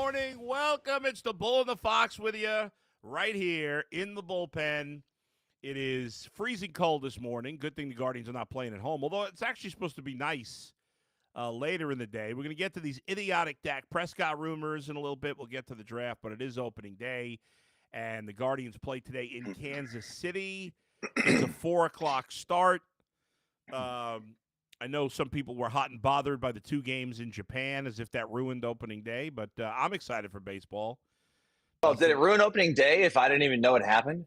morning. Welcome. It's the Bull and the Fox with you right here in the bullpen. It is freezing cold this morning. Good thing the Guardians are not playing at home, although it's actually supposed to be nice later in the day. We're going to get to these idiotic Dak Prescott rumors in a little bit. We'll get to the draft, but it is opening day, and the Guardians play today in Kansas City. It's a 4 o'clock start. I know some people were hot and bothered by the 2 games in Japan as if that ruined opening day, but I'm excited for baseball. Oh, did it ruin opening day if I didn't even know it happened?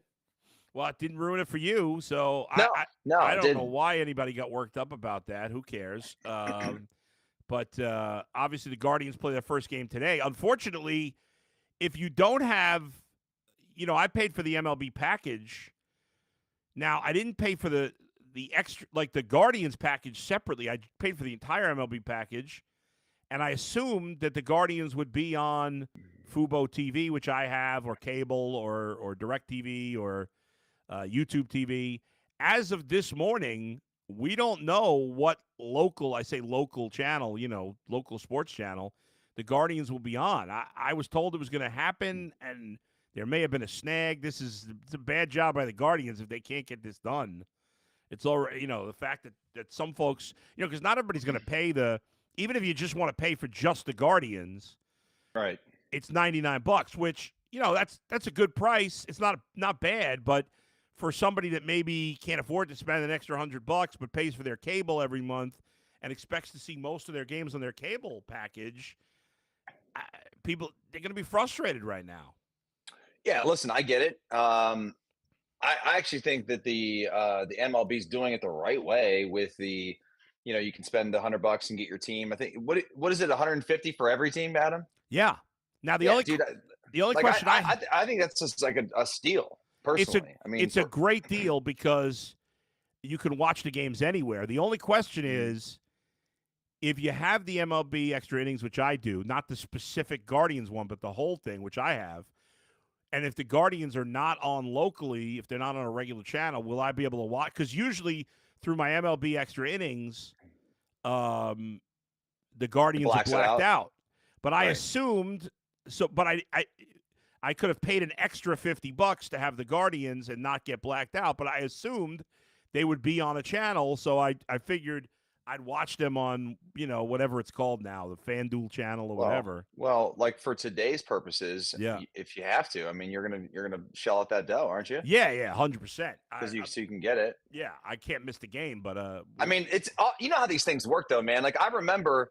Well, it didn't ruin it for you, so No, I it don't know didn't. why anybody got worked up about that. Who cares? But obviously the Guardians play their first game today. Unfortunately, if you don't have, I paid for the MLB package. Now, I didn't pay for the extra, like the Guardians package separately. I paid for the entire MLB package, and I assumed that the Guardians would be on Fubo TV, which I have, or cable, or DirecTV, or YouTube TV. As of this morning, we don't know what local channel, local sports channel, the Guardians will be on. I was told it was going to happen, and there may have been a snag. It's a bad job by the Guardians if they can't get this done. It's already, the fact that some folks, because not everybody's going to pay even if you just want to pay for just the Guardians, Right. it's $99, which, that's a good price. It's not bad, but for somebody that maybe can't afford to spend an extra $100 but pays for their cable every month and expects to see most of their games on their cable package, they're going to be frustrated right now. Yeah, listen, I get it. I actually think that the MLB is doing it the right way with you can spend $100 and get your team. I think what is it, 150 for every team, Adam? Yeah. Now the only like, question I think that's just like a steal. Personally, it's a great deal because you can watch the games anywhere. The only question is, if you have the MLB extra innings, which I do, not the specific Guardians one, but the whole thing, which I have, and if the Guardians are not on locally, if they're not on a regular channel, will I be able to watch? Because usually through my MLB extra innings, the Guardians are blacked out. But I assumed but I could have paid an extra $50 to have the Guardians and not get blacked out, but I assumed they would be on a channel, so I figured I'd watch them on, whatever it's called now, the FanDuel channel or whatever. Well, like for today's purposes, if you have to, I mean, you're gonna shell out that dough, aren't you? Yeah, 100%. Because so you can get it. Yeah, I can't miss the game, but I mean, it's you know how these things work though, man. Like I remember,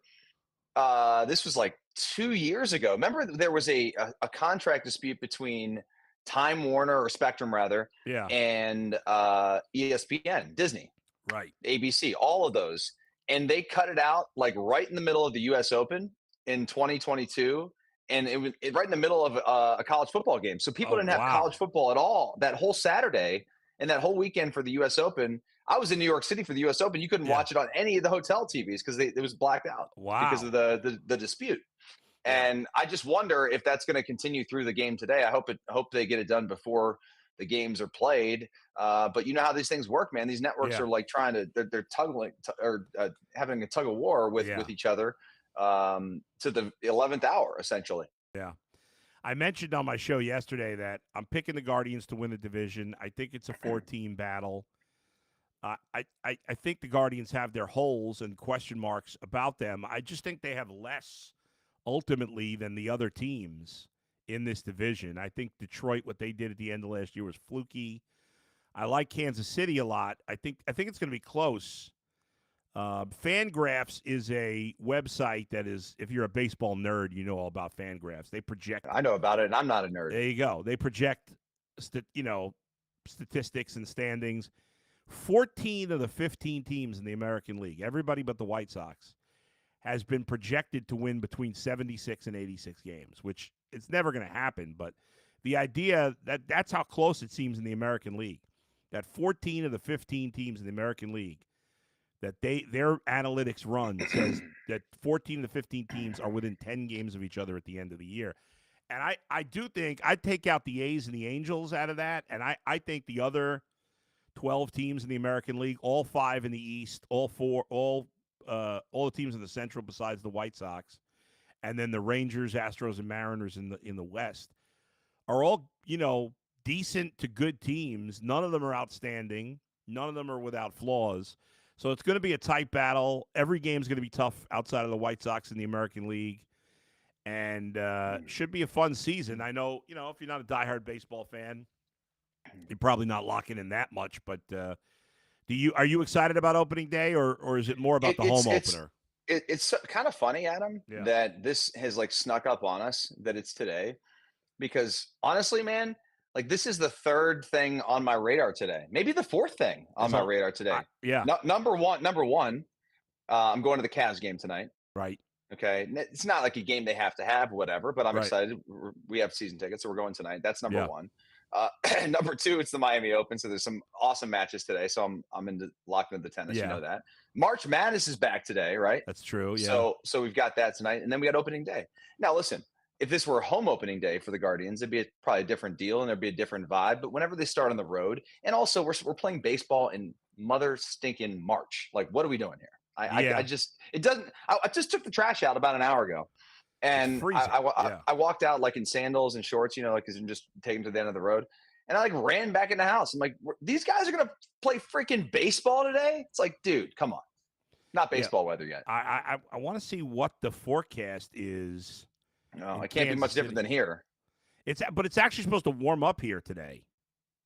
this was like 2 years ago. Remember there was a contract dispute between Time Warner or Spectrum rather, and ESPN, Disney, right, ABC, all of those. And they cut it out like right in the middle of the U.S. Open in 2022, and it was right in the middle of a college football game. So people didn't have college football at all that whole Saturday and that whole weekend for the U.S. Open. I was in New York City for the U.S. Open. You couldn't watch it on any of the hotel TVs because it was blacked out because of the dispute. And I just wonder if that's going to continue through the game today. I hope they get it done before the games are played. But you know how these things work, man. These networks are like they're tugging or having a tug of war with each other to the 11th hour, essentially. Yeah. I mentioned on my show yesterday that I'm picking the Guardians to win the division. I think it's a 4-team battle. I think the Guardians have their holes and question marks about them. I just think they have less ultimately than the other teams in this division. I think Detroit, what they did at the end of last year was fluky. I like Kansas City a lot. I think it's going to be close. Fangraphs is a website that is, if you're a baseball nerd, you know all about Fangraphs. They project. I know about it, and I'm not a nerd. There you go. They project, statistics and standings. 14 of the 15 teams in the American League, everybody but the White Sox, has been projected to win between 76 and 86 games, which it's never going to happen. But the idea that's how close it seems in the American League, that 14 of the 15 teams in the American League, that their analytics run says that 14 of the 15 teams are within 10 games of each other at the end of the year. And I do think I'd take out the A's and the Angels out of that, and I think the other 12 teams in the American League, all 5 in the East, all the teams in the Central besides the White Sox, and then the Rangers, Astros, and Mariners in the West are all, decent to good teams. None of them are outstanding. None of them are without flaws. So it's going to be a tight battle. Every game's going to be tough outside of the White Sox in the American League, and should be a fun season. I know, if you're not a diehard baseball fan, you're probably not locking in that much. But are you excited about opening day, or is it more about the home opener? It's kind of funny, Adam, Yeah. that this has snuck up on us that it's today, because honestly, man, this is the third thing on my radar today. Maybe the fourth thing on my radar today. Yeah. Number one, I'm going to the Cavs game tonight. Right. Okay. It's not like a game they have to have, whatever, but I'm excited. We have season tickets, so we're going tonight. That's number one. Number two, it's the Miami Open, so there's some awesome matches today. So I'm locked into the tennis. Yeah. You know that. March Madness is back today, right? That's true. Yeah. So we've got that tonight, and then we got opening day. Now, listen, if this were home opening day for the Guardians, it'd be probably a different deal, and there'd be a different vibe. But whenever they start on the road, and also we're playing baseball in mother stinking March. What are we doing here? I just took the trash out about an hour ago. And I walked out in sandals and shorts, because I'm just taking to the end of the road. And I ran back in the house. I'm like, these guys are going to play freaking baseball today? It's like, dude, come on. Not baseball weather yet. I want to see what the forecast is. No, it can't be much different than here. But it's actually supposed to warm up here today.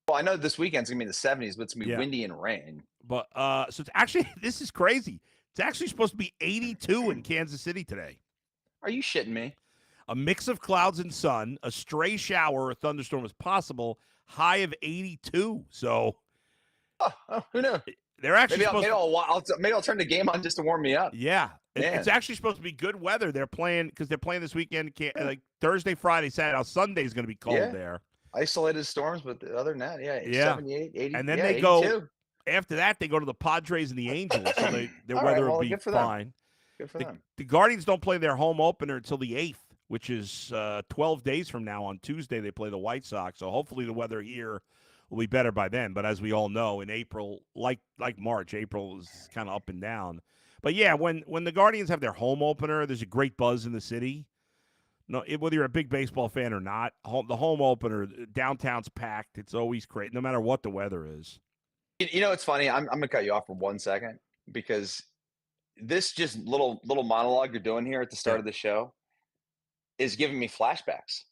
Well, I know this weekend's going to be in the 70s, but it's going to be windy and rain. But so it's actually, this is crazy. It's actually supposed to be 82 in Kansas City today. Are you shitting me? A mix of clouds and sun, a stray shower or thunderstorm is possible, high of 82. So who knows? They're actually maybe I'll turn the game on just to warm me up. Yeah. It's actually supposed to be good weather. They're playing this weekend, Thursday, Friday, Saturday. Now Sunday is going to be cold there. Isolated storms, but other than that, 78, 80. And then they 82. go, after that, they go to the Padres and the Angels. So their weather will be fine. Good for them. The Guardians don't play their home opener until the 8th, which is 12 days from now. On Tuesday, they play the White Sox. So hopefully the weather here will be better by then. But as we all know, in April, like March, April is kind of up and down. But yeah, when the Guardians have their home opener, there's a great buzz in the city. No, whether you're a big baseball fan or not, the home opener, downtown's packed. It's always great, no matter what the weather is. It's funny. I'm going to cut you off for 1 second, because this just little monologue you're doing here at the start of the show is giving me flashbacks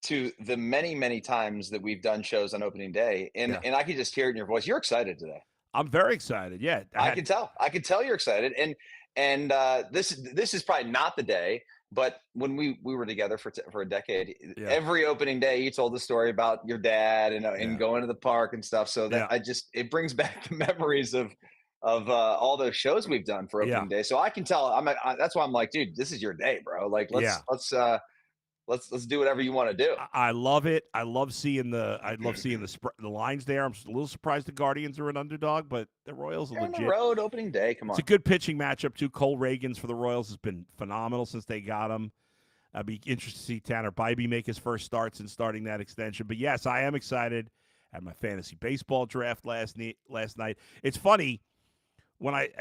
to the many, many times that we've done shows on opening day. And I can just hear it in your voice. You're excited today. I'm very excited. Yeah. I can tell you're excited. And this is probably not the day, but when we were together for a decade, every opening day you told the story about your dad and going to the park and stuff. So that it brings back the memories of all those shows we've done for opening day. So I can tell. That's why I'm like, dude, this is your day, bro. Let's do whatever you want to do. I love it. I love seeing the lines there. I'm just a little surprised the Guardians are an underdog, but the Royals are legit. On the road opening day. Come on. It's a good pitching matchup too. Cole Reagans for the Royals has been phenomenal since they got him. I'd be interested to see Tanner Bybee make his first starts and starting that extension. But yes, I am excited. I had my fantasy baseball draft last night. It's funny.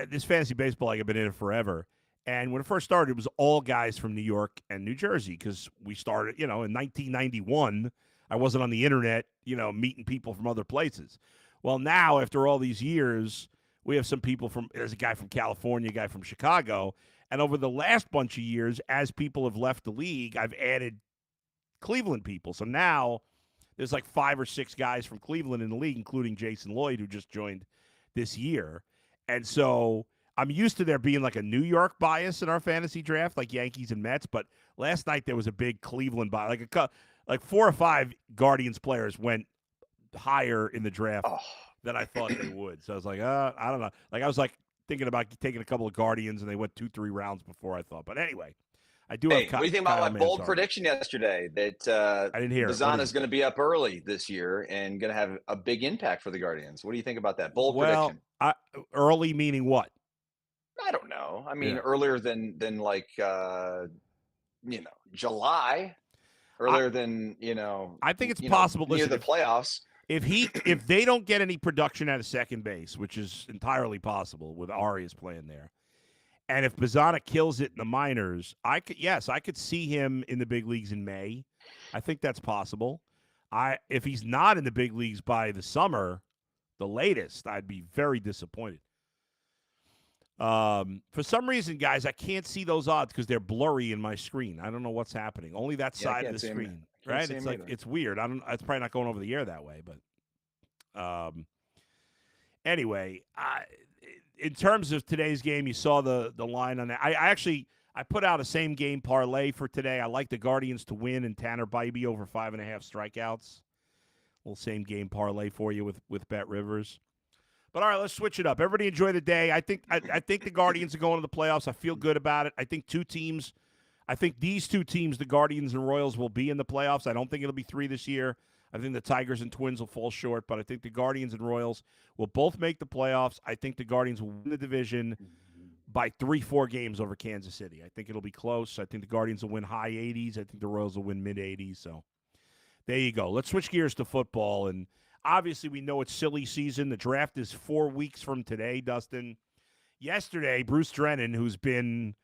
This fantasy baseball league, I've been in it forever. And when it first started, it was all guys from New York and New Jersey, because we started, in 1991. I wasn't on the internet, meeting people from other places. Well, now, after all these years, we have some people there's a guy from California, a guy from Chicago. And over the last bunch of years, as people have left the league, I've added Cleveland people. So now there's 5 or 6 guys from Cleveland in the league, including Jason Lloyd, who just joined this year. And so I'm used to there being a New York bias in our fantasy draft, like Yankees and Mets. But last night there was a big Cleveland bias. 4 or 5 Guardians players went higher in the draft than I thought they would. So I was like, I don't know. I was thinking about taking a couple of Guardians, and they went 2-3 rounds before I thought. But anyway, I do have. What do you think about my bold prediction yesterday that I didn't hear Bazan is going to be up early this year and going to have a big impact for the Guardians? What do you think about that bold prediction? Early meaning what? I don't know. I mean, earlier than July, earlier than I think it's possible. Near the playoffs. If they don't get any production at a second base, which is entirely possible with Arias playing there, And if Bazzana kills it in the minors, I could see him in the big leagues in May. I think that's possible. If he's not in the big leagues by the summer, the latest, I'd be very disappointed. For some reason, guys, I can't see those odds because they're blurry in my screen. I don't know what's happening. Only that side of the screen, right? It's like it's weird. It's probably not going over the air that way, but anyway, in terms of today's game, you saw the line on that. I put out a same game parlay for today. I like the Guardians to win and Tanner Bybee over 5.5 strikeouts. Little same game parlay for you with Bet Rivers. But all right, let's switch it up. Everybody enjoy the day. I think the Guardians are going to the playoffs. I feel good about it. I think these two teams, the Guardians and Royals, will be in the playoffs. I don't think it'll be 3 this year. I think the Tigers and Twins will fall short, but I think the Guardians and Royals will both make the playoffs. I think the Guardians will win the division by 3-4 games over Kansas City. I think it'll be close. I think the Guardians will win high 80s. I think the Royals will win mid 80s. So there you go. Let's switch gears to football. And obviously we know it's silly season. The draft is 4 weeks from today, Dustin. Yesterday, Bruce Drennan, who's been,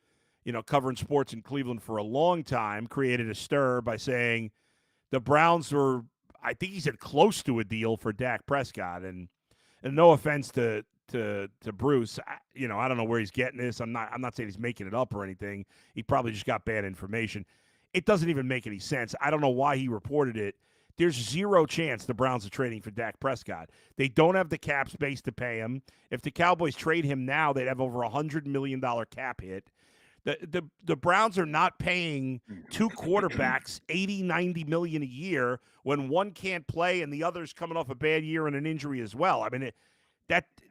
covering sports in Cleveland for a long time, created a stir by saying the Browns were, I think he said, close to a deal for Dak Prescott. And no offense to Bruce, I don't know where he's getting this. I'm not saying he's making it up or anything. He probably just got bad information. It doesn't even make any sense. I don't know why he reported it. There's zero chance the Browns are trading for Dak Prescott. They don't have the cap space to pay him. If the Cowboys trade him now, they'd have over $100 million cap hit. The Browns are not paying 2 quarterbacks $80-90 million a year when one can't play and the other's coming off a bad year and an injury as well. I mean,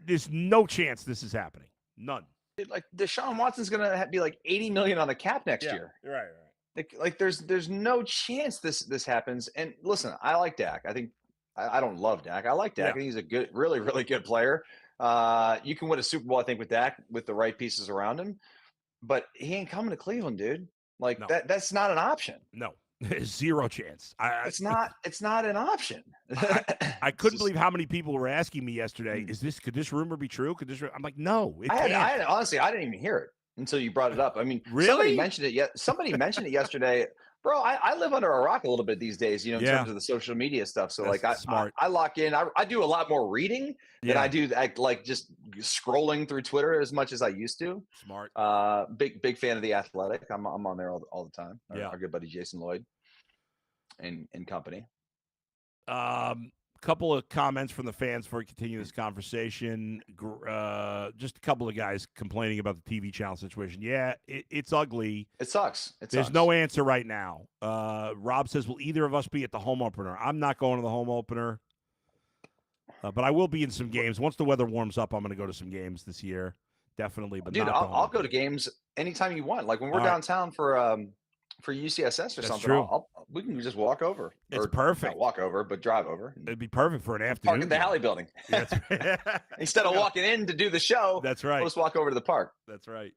there's no chance this is happening. None. Like Deshaun Watson's going to be like $80 million on the cap next year. Right. Like there's no chance this happens. And listen, I like Dak. I think I don't love Dak. I like Dak. Yeah. I think he's a good, really, really good player. You can win a Super Bowl, I think, with Dak with the right pieces around him. But he ain't coming to Cleveland, dude. Like No. that's not an option. No. Zero chance. It's not an option. I couldn't believe how many people were asking me yesterday, could this rumor be true? I'm like, no, it can't. Honestly, I didn't even hear it until you brought it up. I mean, really? Somebody mentioned it yesterday. Bro, I live under a rock a little bit these days, in terms of the social media stuff. So that's smart. I lock in. I do a lot more reading than I do like just scrolling through Twitter as much as I used to. Smart. Big fan of The Athletic. I'm on there all the time. Our good buddy Jason Lloyd and company. Couple of comments from the fans before we continue this conversation. Just a couple of guys complaining about the TV channel situation. Yeah, it's ugly. It sucks. There's no answer right now. Rob says, will either of us be at the home opener? I'm not going to the home opener, but I will be in some games. Once the weather warms up, I'm going to go to some games this year. Definitely. But dude, I'll go to games anytime you want. Like when we're downtown for UCSS or something, we can just walk over. It's perfect. Not walk over, but drive over. It'd be perfect for an afternoon. Park at the Halley building. That's right. Instead of walking in to do the show, that's right. We'll just walk over to the park. That's right.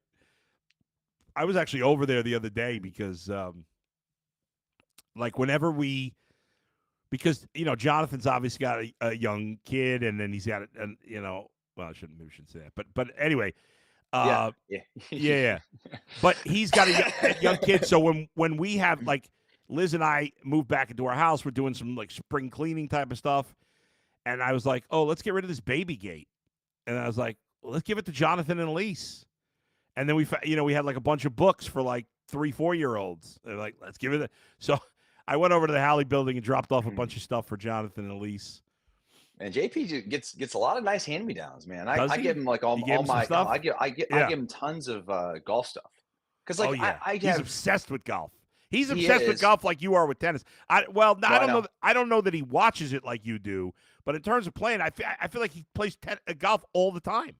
I was actually over there the other day because, Jonathan's obviously got a young kid, and then he's got well, I shouldn't say that, but anyway. Yeah. But he's got a young kid, so when we have Liz and I moved back into our house, we're doing some spring cleaning type of stuff, and I was like, oh, let's get rid of this baby gate, and I was like, well, let's give it to Jonathan and Elise, and then we had a bunch of books for 3-4-year-olds. They're like, let's give it. So I went over to the Halley building and dropped off a bunch of stuff for Jonathan and Elise. And JP gets a lot of nice hand-me-downs, man. I give him all my stuff. I give him tons of golf stuff because he's obsessed with golf. He's obsessed with golf like you are with tennis. I don't know that he watches it like you do, but in terms of playing, I feel like he plays golf all the time.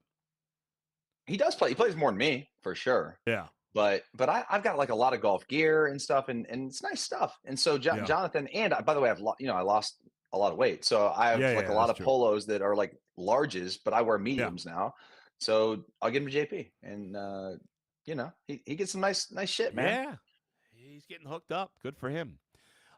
He does play. He plays more than me for sure. Yeah. But I've got a lot of golf gear and stuff, and it's nice stuff. And so Jonathan, and by the way, I lost a lot of weight. So I have a lot of polos that are larges, but I wear mediums now. So I'll give him to JP, and he gets some nice shit, man. Yeah, he's getting hooked up. Good for him.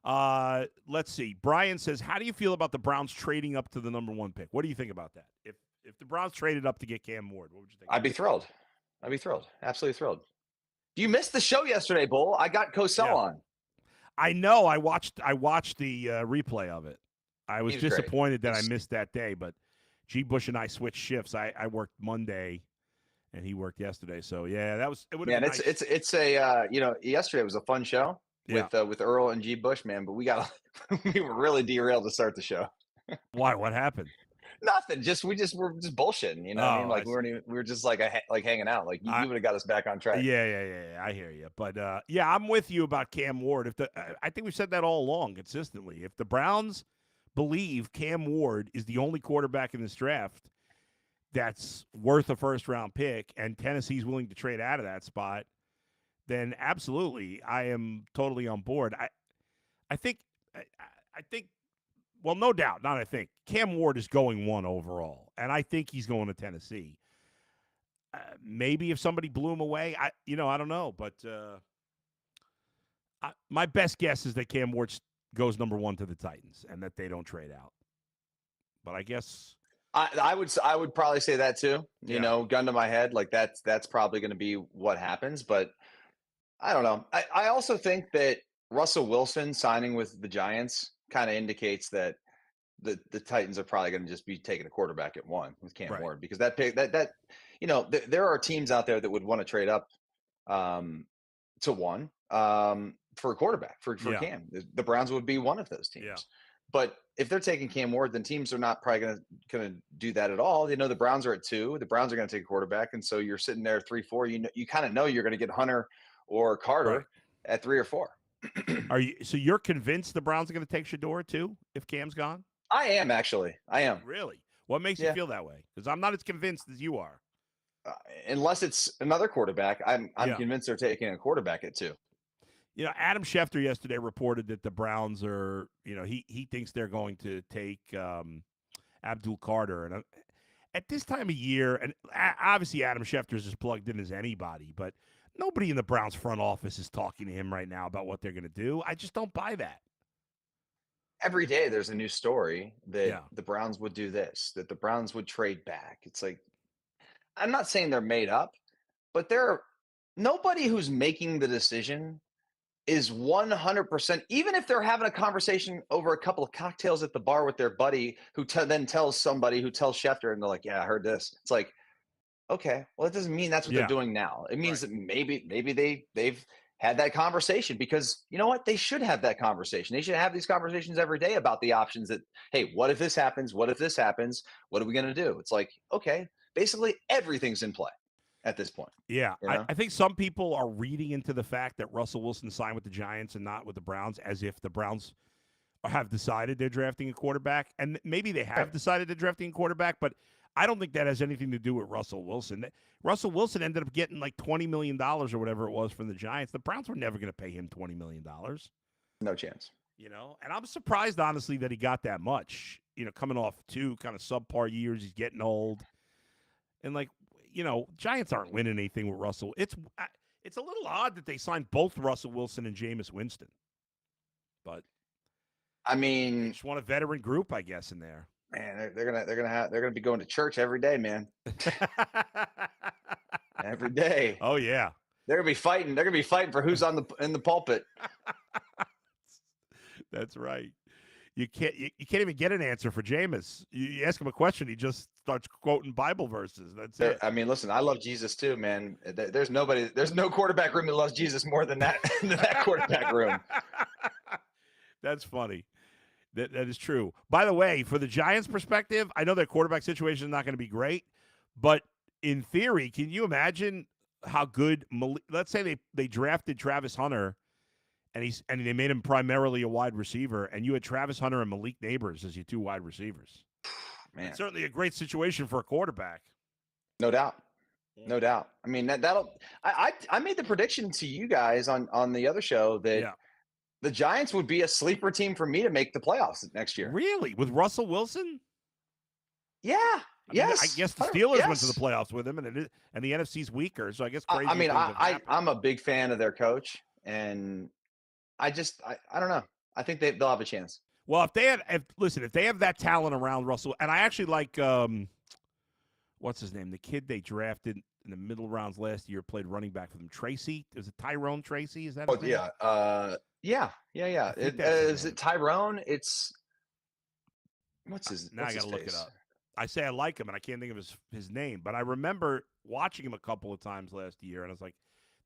Let's see. Brian says, how do you feel about the Browns trading up to the number 1 pick? What do you think about that? If the Browns traded up to get Cam Ward, what would you think? I'd be thrilled. I'd be thrilled. Absolutely thrilled. You missed the show yesterday, Bull. I got Cosell on. I know. I watched the replay of it. I was disappointed that I missed that day, but G. Bush and I switched shifts. I worked Monday, and he worked yesterday. So yeah, that was. It would have been nice. It's a yesterday was a fun show with Earl and G. Bush, man. But we were really derailed to start the show. Why? What happened? Nothing. We were just bullshitting. You know what I mean? Like we were just like hanging out. Like you would have got us back on track. Yeah. I hear you. But I'm with you about Cam Ward. I think we've said that all along consistently. If the Browns believe Cam Ward is the only quarterback in this draft that's worth a first-round pick, and Tennessee's willing to trade out of that spot, then absolutely, I am totally on board. I think. Well, no doubt, not I think. Cam Ward is going 1 overall, and I think he's going to Tennessee. Maybe if somebody blew him away, I don't know. But my best guess is that Cam Ward goes number 1 to the Titans and that they don't trade out. But I guess I would probably say that too. You know, gun to my head, like that's probably going to be what happens. But I don't know. I also think that Russell Wilson signing with the Giants kind of indicates that the Titans are probably going to just be taking a quarterback at 1 with Cam Ward, because that pick there are teams out there that would want to trade up to 1 for a quarterback for Cam. The Browns would be one of those teams. Yeah. But if they're taking Cam Ward, then teams are not probably going to do that at all. You know, the Browns are at 2. The Browns are going to take a quarterback, and so you're sitting there 3-4. You kind of know you're going to get Hunter or Carter at 3 or 4. So you're convinced the Browns are going to take Shedeur too if Cam's gone? I am, actually. I am. Really? What makes you feel that way? Because I'm not as convinced as you are. Unless it's another quarterback, I'm convinced they're taking a quarterback at 2. You know, Adam Schefter yesterday reported that the Browns are, he thinks they're going to take Abdul Carter. And at this time of year, and obviously Adam Schefter's as plugged in as anybody, but nobody in the Browns front office is talking to him right now about what they're going to do. I just don't buy that. Every day there's a new story that the Browns would do this, that the Browns would trade back. It's like, I'm not saying they're made up, but nobody who's making the decision is 100%, even if they're having a conversation over a couple of cocktails at the bar with their buddy who then tells somebody who tells Schefter, and they're like, yeah, I heard this. It's like, okay, well, it doesn't mean that's what they're doing now. It means that maybe they've had that conversation, because you know what? They should have that conversation. They should have these conversations every day about the options that, hey, what if this happens? What if this happens? What are we going to do? It's like, okay, basically everything's in play at this point. Yeah, I think some people are reading into the fact that Russell Wilson signed with the Giants and not with the Browns, as if the Browns have decided they're drafting a quarterback. And maybe they have decided they're drafting a quarterback, but I don't think that has anything to do with Russell Wilson. Russell Wilson ended up getting like $20 million or whatever it was from the Giants. The Browns were never going to pay him $20 million. No chance. And I'm surprised, honestly, that he got that much, coming off 2 kind of subpar years. He's getting old. And Giants aren't winning anything with Russell. It's a little odd that they signed both Russell Wilson and Jameis Winston. But I mean, they just want a veteran group, I guess, in there. Man, they're gonna be going to church every day, man. Every day. Oh yeah. They're gonna be fighting. They're gonna be fighting for who's in the pulpit. That's right. You can't even get an answer for Jameis. You ask him a question, he just starts quoting Bible verses. That's it. I mean, listen, I love Jesus too, man. There's no quarterback room that loves Jesus more than that quarterback room. That's funny. That is true. By the way, for the Giants' perspective, I know their quarterback situation is not going to be great, but in theory, can you imagine how good? Let's say they drafted Travis Hunter, and they made him primarily a wide receiver, and you had Travis Hunter and Malik Neighbors as your 2 wide receivers. Man, it's certainly a great situation for a quarterback. No doubt. No doubt. I mean, I made the prediction to you guys on the other show that the Giants would be a sleeper team for me to make the playoffs next year. Really? With Russell Wilson? Yeah. I guess the Steelers went to the playoffs with him, and the NFC's weaker, so I guess crazy. I'm a big fan of their coach, and I don't know. I think they'll have a chance. Well, if they have that talent around Russell, and I actually like what's his name, the kid they drafted in the middle rounds last year, played running back for them. Tracy, is it Tyrone Tracy? Is that Oh his name? yeah. Is it Tyrone? It's what's Now I got to look it up. I say I like him, and I can't think of his name, but I remember watching him a couple of times last year, and I was like,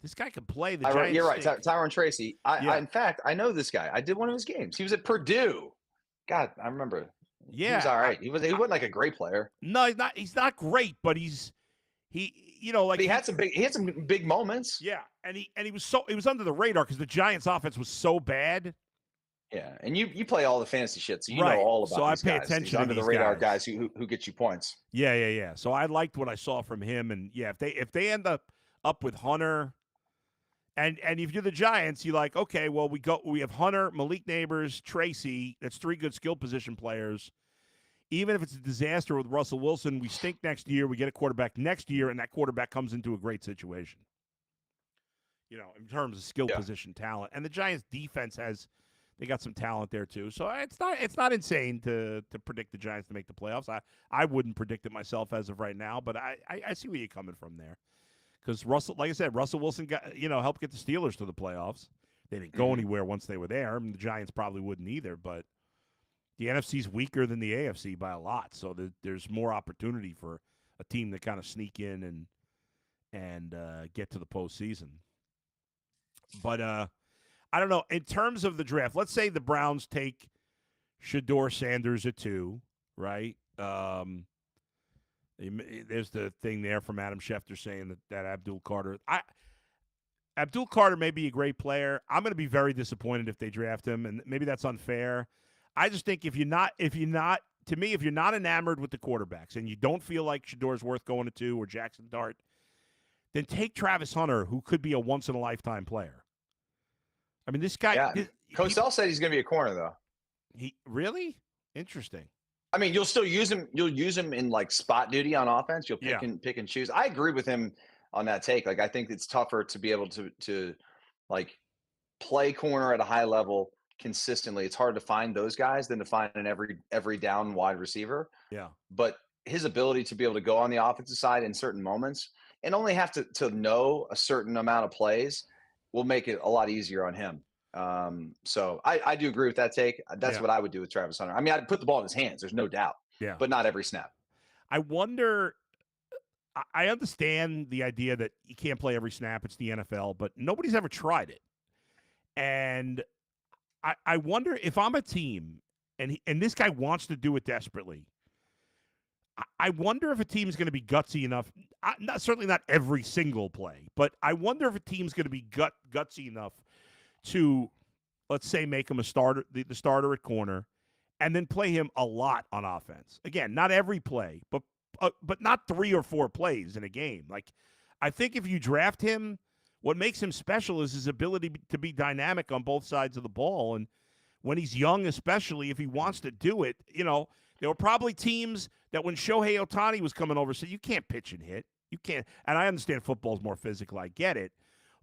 this guy could play. The Giants. You're right, Tyrone Tracy. In fact, I know this guy. I did one of his games. He was at Purdue. God, I remember. Yeah, he was all right. He wasn't like a great player. No, he's not. He's not great, but he had some big moments. Yeah, and he was under the radar because the Giants' offense was so bad. Yeah, and you play all the fantasy shit, so you know all about. So I pay attention to under the radar guys who get you points. Yeah. So I liked what I saw from him, and yeah, if they end up with Hunter, and if you're the Giants, you're like, okay, well we have Hunter, Malik Neighbors, Tracy. That's 3 good skill position players. Even if it's a disaster with Russell Wilson, we stink next year. We get a quarterback next year, and that quarterback comes into a great situation. In terms of skill position talent, and the Giants' defense they got some talent there too. So it's not insane to predict the Giants to make the playoffs. I wouldn't predict it myself as of right now, but I see where you're coming from there. Because like I said, Russell Wilson helped get the Steelers to the playoffs. They didn't go anywhere once they were there. I mean, the Giants probably wouldn't either, but the NFC's weaker than the AFC by a lot, so there's more opportunity for a team to kind of sneak in and get to the postseason. But I don't know. In terms of the draft, let's say the Browns take Shedeur Sanders at 2, right? There's the thing there from Adam Schefter saying that Abdul Carter. Abdul Carter may be a great player. I'm going to be very disappointed if they draft him, and maybe that's unfair. I just think if you're not enamored with the quarterbacks and you don't feel like Shadeur's worth going to 2 or Jackson Dart, then take Travis Hunter, who could be a once-in-a-lifetime player. I mean, this guy. Yeah. Cosell said he's going to be a corner, though. He really interesting. I mean, you'll still use him. You'll use him in like spot duty on offense. You'll pick and choose. I agree with him on that take. Like, I think it's tougher to be able to like play corner at a high level consistently. It's hard to find those guys than to find an every down wide receiver. Yeah. But his ability to be able to go on the offensive side in certain moments and only have to know a certain amount of plays will make it a lot easier on him. So I do agree with that take. That's what I would do with Travis Hunter. I mean, I'd put the ball in his hands. There's no doubt. Yeah. But not every snap. I wonder. I understand the idea that you can't play every snap. It's the NFL, but nobody's ever tried it. And I wonder if I'm a team and this guy wants to do it desperately. I wonder if a team's going to be gutsy enough. Certainly not every single play, but I wonder if a team's going to be gutsy enough to, let's say, make him a starter, the starter at corner, and then play him a lot on offense. Again, not every play, but not 3 or 4 plays in a game. Like, I think if you draft him, what makes him special is his ability to be dynamic on both sides of the ball. And when he's young, especially if he wants to do it, there were probably teams that when Shohei Ohtani was coming over said, you can't pitch and hit. You can't. And I understand football's more physical. I get it.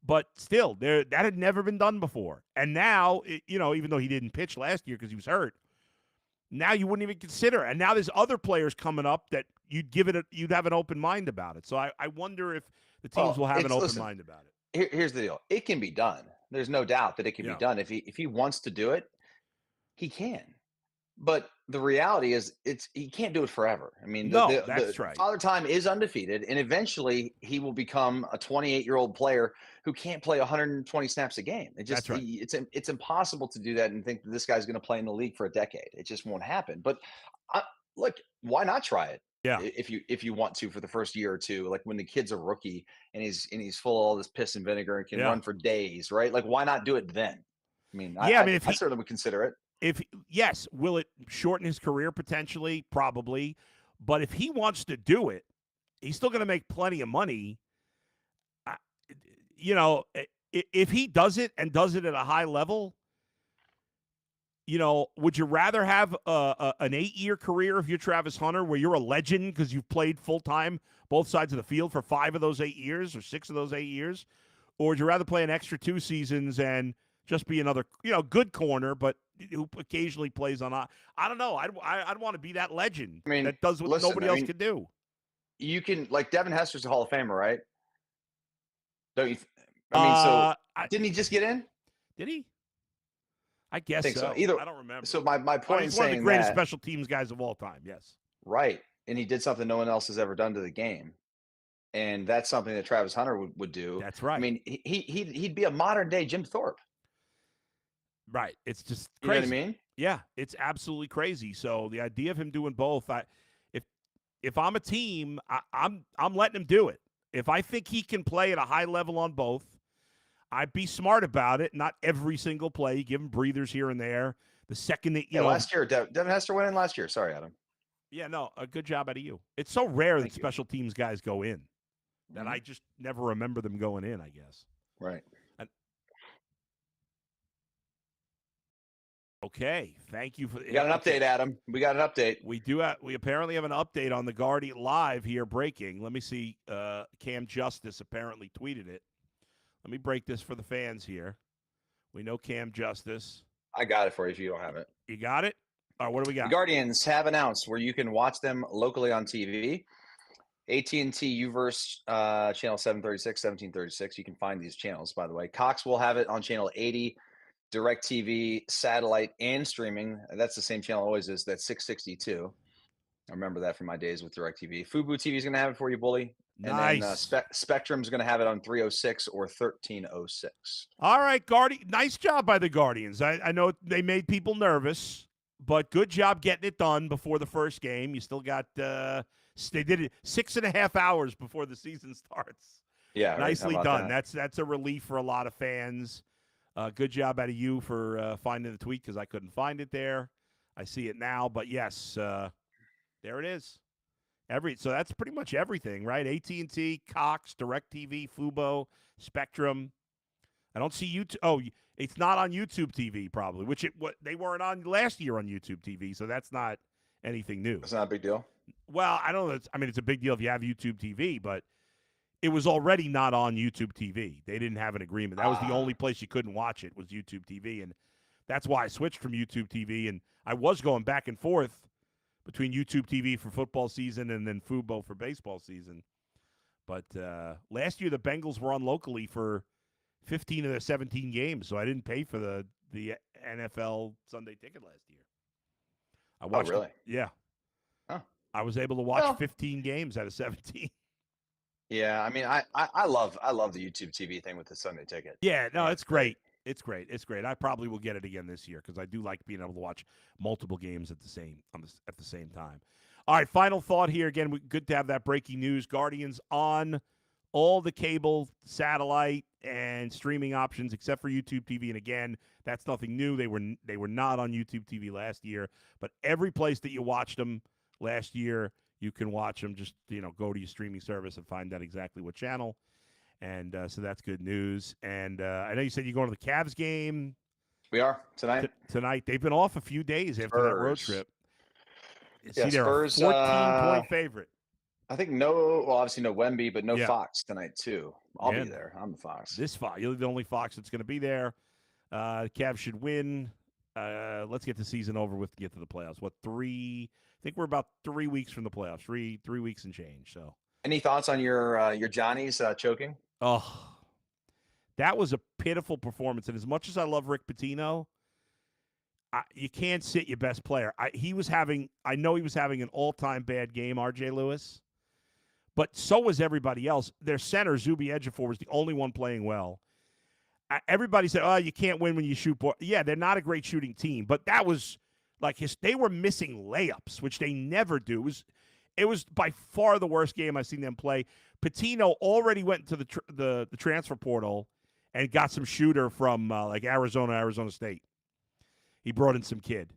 But still, that had never been done before. And now, even though he didn't pitch last year because he was hurt, now you wouldn't even consider. And now there's other players coming up that you'd have an open mind about it. So I wonder if the teams will have an open mind about it. Here's the deal. It can be done. There's no doubt that it can be done. If he wants to do it, he can. But the reality is he can't do it forever. I mean, that's right. Father Time is undefeated, and eventually he will become a 28-year-old player who can't play 120 snaps a game. That's right. It's impossible to do that and think that this guy's going to play in the league for a decade. It just won't happen. But look, why not try it? Yeah. If you want to for the first year or two, like when the kid's a rookie and he's full of all this piss and vinegar and can run for days, right? Like, why not do it then? I mean, I certainly would consider it. Will it shorten his career potentially? Probably. But if he wants to do it, he's still going to make plenty of money. If he does it and does it at a high level, would you rather have an 8-year career if you're Travis Hunter where you're a legend because you've played full-time both sides of the field for 5 of those 8 years or 6 of those 8 years? Or would you rather play an extra 2 seasons and just be another, good corner, but who occasionally plays on? I don't know. I'd want to be that legend that does what nobody else could do. you can, like, Devin Hester's a Hall of Famer, right? Don't you? I mean, so didn't he just get in? Did he? I I guess think so. so. Either. I don't remember. So my point in He's one of the saying greatest that, special teams guys of all time. Yes. right, and he did something no one else has ever done to the game, and that's something that Travis Hunter would do. That's I right. mean, he'd be a modern day Jim Thorpe. Right. It's just You know what I crazy. mean? Yeah, it's absolutely crazy. So the idea of him doing both, if I'm a team, I'm letting him do it. If I think he can play at a high level on both, I'd be smart about it. Not every single play, give him breathers here and there. The second that you know, last year Devin Hester went in last year. Sorry, Adam. yeah, no, a good job out of you. It's so rare that Thank you. special teams guys go in that I just never remember them going in, I guess. Right. Okay, thank you for. We got an update, Adam. We got an update. We do. We apparently have an update on the Guardian live here. Breaking. Let me see. Cam Justice apparently tweeted it. Let me break this for the fans here. We know Cam Justice. I got it for you if you don't have it. You got it? All right, what do we got? The Guardians have announced where you can watch them locally on TV. AT&T Uverse channel 736, 1736. You can find these channels, by the way. Cox will have it on channel 80. DirecTV, satellite, and streaming. That's the same channel always is. That's 662. I remember that from my days with DirecTV. Fubo TV is going to have it for you, Bully. Nice. And then Spectrum's going to have it on 306 or 1306. All right, Guardian. Nice job by the Guardians. I know they made people nervous, but good job getting it done before the first game. You still got they did it 6.5 hours before the season starts. Yeah, nicely done. That's a relief for a lot of fans. Good job out of you for finding the tweet because I couldn't find it there. I see it now, but yes, there it is. So that's pretty much everything, right? AT&T, Cox, DirecTV, Fubo, Spectrum. I don't see YouTube. Oh, it's not on YouTube TV probably, which they weren't on last year on YouTube TV, so that's not anything new. It's not a big deal. Well, I don't know. It's a big deal if you have YouTube TV, but it was already not on YouTube TV. They didn't have an agreement. That was the only place you couldn't watch it was YouTube TV, and that's why I switched from YouTube TV. And I was going back and forth between YouTube TV for football season and then Fubo for baseball season. But last year the Bengals were on locally for 15 of their 17 games, so I didn't pay for the NFL Sunday ticket last year. I watched. Oh, really? Yeah. Huh. I was able to watch 15 games out of 17. Yeah, I mean, I love the YouTube TV thing with the Sunday ticket. Yeah, no, it's great. It's great. It's great. I probably will get it again this year because I do like being able to watch multiple games at the same time. All right, final thought here. Again, good to have that breaking news. Guardians on all the cable, satellite, and streaming options except for YouTube TV. And again, that's nothing new. They were not on YouTube TV last year, but every place that you watched them last year, you can watch them. Just go to your streaming service and find out exactly what channel. And so that's good news. And I know you said you're going to the Cavs game. We are tonight. Tonight. They've been off a few days after that road trip. Yeah, they're Spurs, a 14-point favorite. I think obviously no Wemby, but no Fox tonight too. I'll be there. I'm the Fox. You're the only Fox that's going to be there. The Cavs should win. Let's get the season over with to get to the playoffs. I think we're about 3 weeks from the playoffs. Three weeks and change. So, any thoughts on your Johnnies choking? Oh, that was a pitiful performance. And as much as I love Rick Pitino, you can't sit your best player. I know he was having an all-time bad game, R.J. Lewis, but so was everybody else. Their center, Zuby Ejiofor, was the only one playing well. Everybody said, "Oh, you can't win when you shoot ball." Yeah, they're not a great shooting team, but that was like they were missing layups, which they never do. It was by far the worst game I've seen them play. Pitino already went to the transfer portal and got some shooter from like Arizona State. He brought in some kid.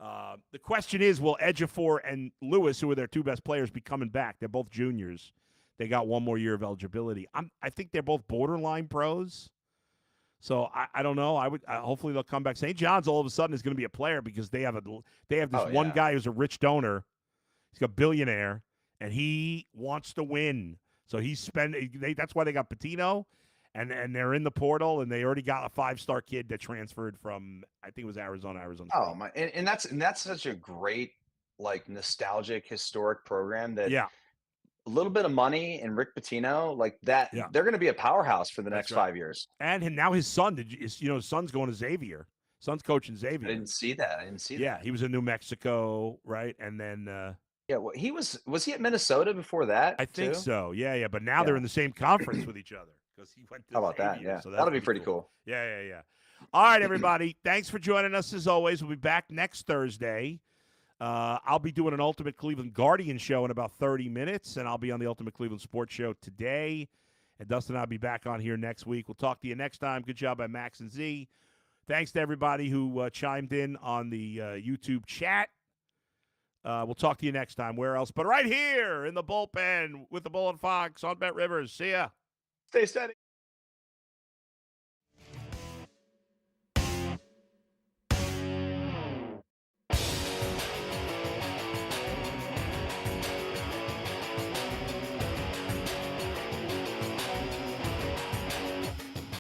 The question is, will Ejiofor and Lewis, who are their two best players, be coming back? They're both juniors. They got one more year of eligibility. I think they're both borderline pros. So I don't know. Hopefully they'll come back. St. John's all of a sudden is going to be a player because they have this one guy who's a rich donor. He's a billionaire, and he wants to win. So he's spending. That's why they got Pitino, and they're in the portal, and they already got a 5-star kid that transferred from I think it was Arizona State. Oh my! And that's such a great, like, nostalgic, historic program that little bit of money and Rick Pitino, like that, Yeah, they're going to be a powerhouse for the that's next right. 5 years. And now his son, his son's going to Xavier. Son's coaching I Xavier. didn't see that. I didn't see Yeah, that. he was in New Mexico, right? And then Yeah, well, was he at Minnesota before that I think too? so. Yeah. But now they're Yeah. in the same conference with each other because he went to How about that? Xavier. Yeah, So that's that'll be pretty cool. Yeah. All right, everybody. Thanks for joining us as always. We'll be back next Thursday. I'll be doing an Ultimate Cleveland Guardian show in about 30 minutes, and I'll be on the Ultimate Cleveland Sports Show today. And Dustin and I will be back on here next week. We'll talk to you next time. Good job by Max and Z. Thanks to everybody who chimed in on the YouTube chat. We'll talk to you next time. Where else? But right here in the bullpen with the Bull and Fox on Bet Rivers. See ya. Stay steady.